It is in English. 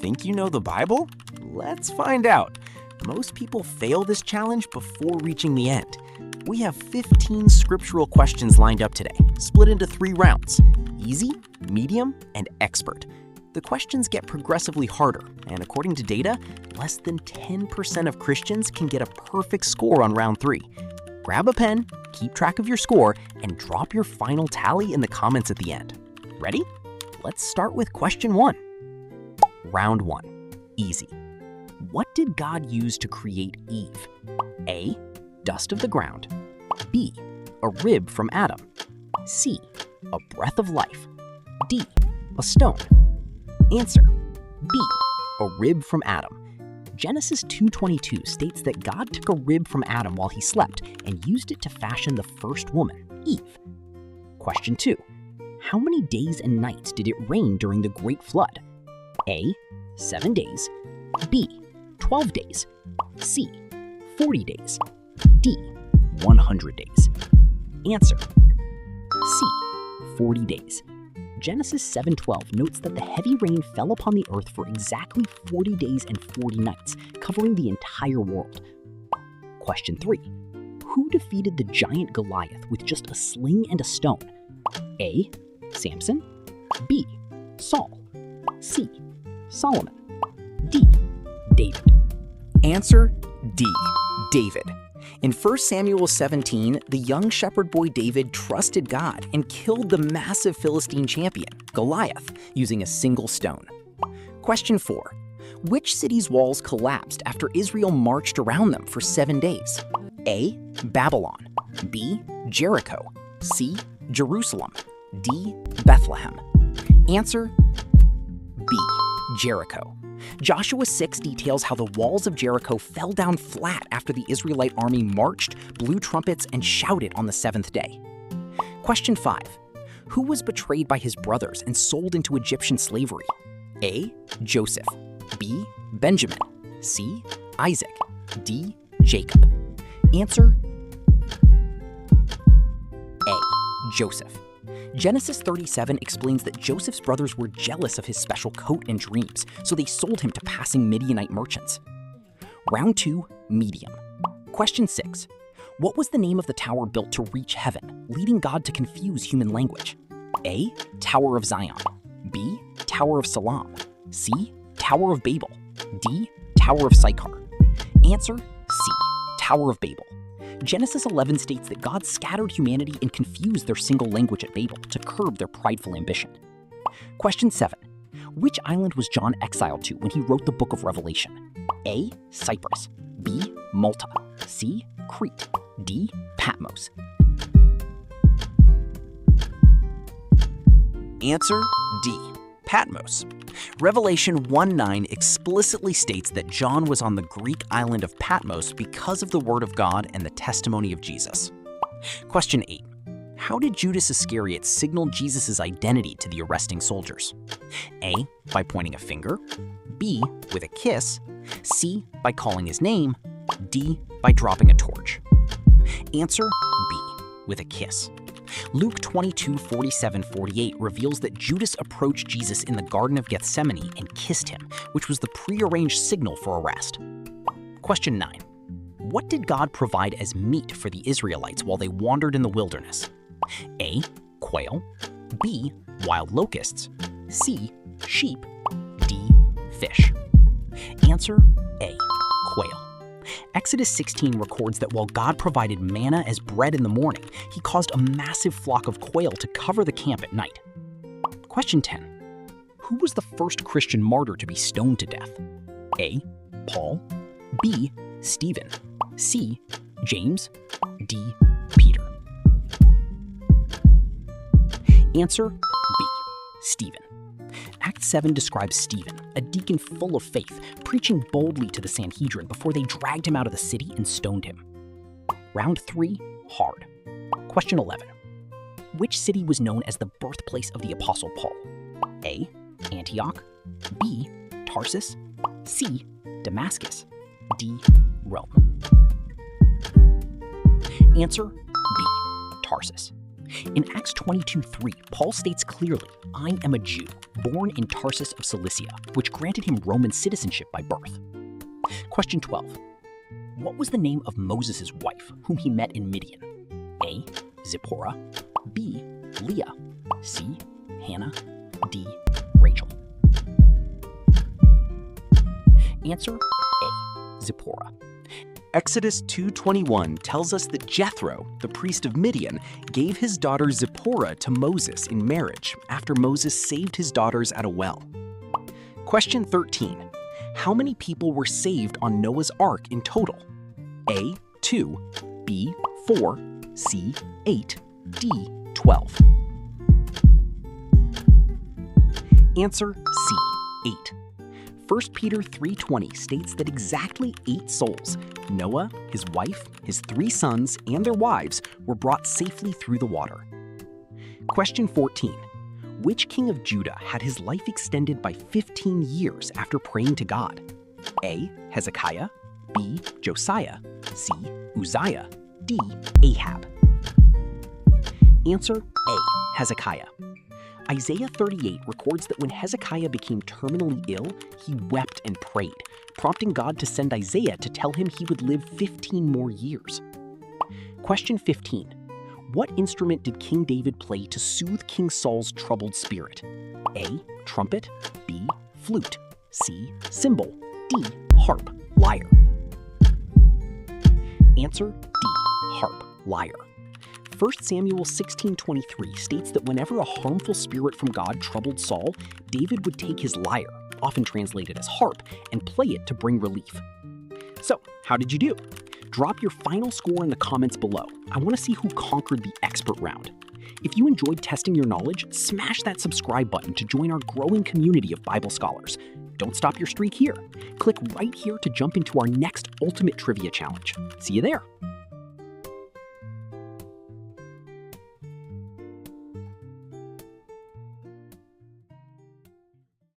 Think you know the Bible? Let's find out. Most people fail this challenge before reaching the end. We have 15 scriptural questions lined up today, split into 3 rounds: easy, medium, and expert. The questions get progressively harder, and according to data, less than 10% of Christians can get a perfect score on round 3. Grab a pen, keep track of your score, and drop your final tally in the comments at the end. Ready? Let's start with question 1. Round 1. Easy. What did God use to create Eve? A. Dust of the ground. B. A rib from Adam. C. A breath of life. D. A stone. Answer: B. A rib from Adam. Genesis 2:22 states that God took a rib from Adam while he slept and used it to fashion the first woman, Eve. Question 2. How many days and nights did it rain during the Great Flood? A. 7 days. B. 12 days. C. 40 days. D. 100 days. Answer: C. 40 days. Genesis 7:12 notes that the heavy rain fell upon the earth for exactly 40 days and 40 nights, covering the entire world. Question 3. Who defeated the giant Goliath with just a sling and a stone? A. Samson. B. Saul. C. Solomon. D. David. Answer: D. David. In 1 Samuel 17, the young shepherd boy David trusted God and killed the massive Philistine champion, Goliath, using a single stone. Question 4. Which city's walls collapsed after Israel marched around them for 7 days? A. Babylon. B. Jericho. C. Jerusalem. D. Bethlehem. Answer: B. Jericho. Joshua 6 details how the walls of Jericho fell down flat after the Israelite army marched, blew trumpets, and shouted on the 7th day. Question 5. Who was betrayed by his brothers and sold into Egyptian slavery? A. Joseph. B. Benjamin. C. Isaac. D. Jacob. Answer: A. Joseph. Genesis 37 explains that Joseph's brothers were jealous of his special coat and dreams, so they sold him to passing Midianite merchants. Round 2, medium. Question 6. What was the name of the tower built to reach heaven, leading God to confuse human language? A. Tower of Zion. B. Tower of Siloam. C. Tower of Babel. D. Tower of Sychar. Answer: C. Tower of Babel. Genesis 11 states that God scattered humanity and confused their single language at Babel to curb their prideful ambition. Question 7. Which island was John exiled to when he wrote the book of Revelation? A. Cyprus. B. Malta. C. Crete. D. Patmos. Answer: D. Patmos. Revelation 1:9 explicitly states that John was on the Greek island of Patmos because of the word of God and the testimony of Jesus. Question 8. How did Judas Iscariot signal Jesus' identity to the arresting soldiers? A. By pointing a finger. B. With a kiss. C. By calling his name. D. By dropping a torch. Answer: B. With a kiss. Luke 22:47-48 reveals that Judas approached Jesus in the Garden of Gethsemane and kissed him, which was the prearranged signal for arrest. Question 9. What did God provide as meat for the Israelites while they wandered in the wilderness? A. Quail. B. Wild locusts. C. Sheep. D. Fish. Answer: A. Quail. Exodus 16 records that while God provided manna as bread in the morning, he caused a massive flock of quail to cover the camp at night. Question 10. Who was the first Christian martyr to be stoned to death? A. Paul. B. Stephen. C. James. D. Peter. Answer: B. Stephen. Act 7 describes Stephen, a deacon full of faith, preaching boldly to the Sanhedrin before they dragged him out of the city and stoned him. Round 3, hard. Question 11. Which city was known as the birthplace of the Apostle Paul? A. Antioch. B. Tarsus. C. Damascus. D. Rome. Answer: B. Tarsus. In Acts 22:3, Paul states clearly, "I am a Jew, born in Tarsus of Cilicia," which granted him Roman citizenship by birth. Question 12. What was the name of Moses' wife, whom he met in Midian? A. Zipporah, B. Leah, C. Hannah, D. Rachel. Answer A. Zipporah. Exodus 2:21 tells us that Jethro, the priest of Midian, gave his daughter Zipporah to Moses in marriage after Moses saved his daughters at a well. Question 13. How many people were saved on Noah's Ark in total? A. 2, B. 4, C. 8, D. 12. Answer C. 8. 1 Peter 3:20 states that exactly 8 souls, Noah, his wife, his 3 sons, and their wives, were brought safely through the water. Question 14. Which king of Judah had his life extended by 15 years after praying to God? A. Hezekiah, B. Josiah, C. Uzziah, D. Ahab. Answer A. Hezekiah. Isaiah 38 records that when Hezekiah became terminally ill, he wept and prayed, prompting God to send Isaiah to tell him he would live 15 more years. Question 15. What instrument did King David play to soothe King Saul's troubled spirit? A. Trumpet, B. Flute, C. Cymbal, D. Harp, lyre. Answer D. Harp, lyre. 1 Samuel 16:23 states that whenever a harmful spirit from God troubled Saul, David would take his lyre, often translated as harp, and play it to bring relief. So, how did you do? Drop your final score in the comments below. I want to see who conquered the expert round. If you enjoyed testing your knowledge, smash that subscribe button to join our growing community of Bible scholars. Don't stop your streak here. Click right here to jump into our next Ultimate Trivia Challenge. See you there.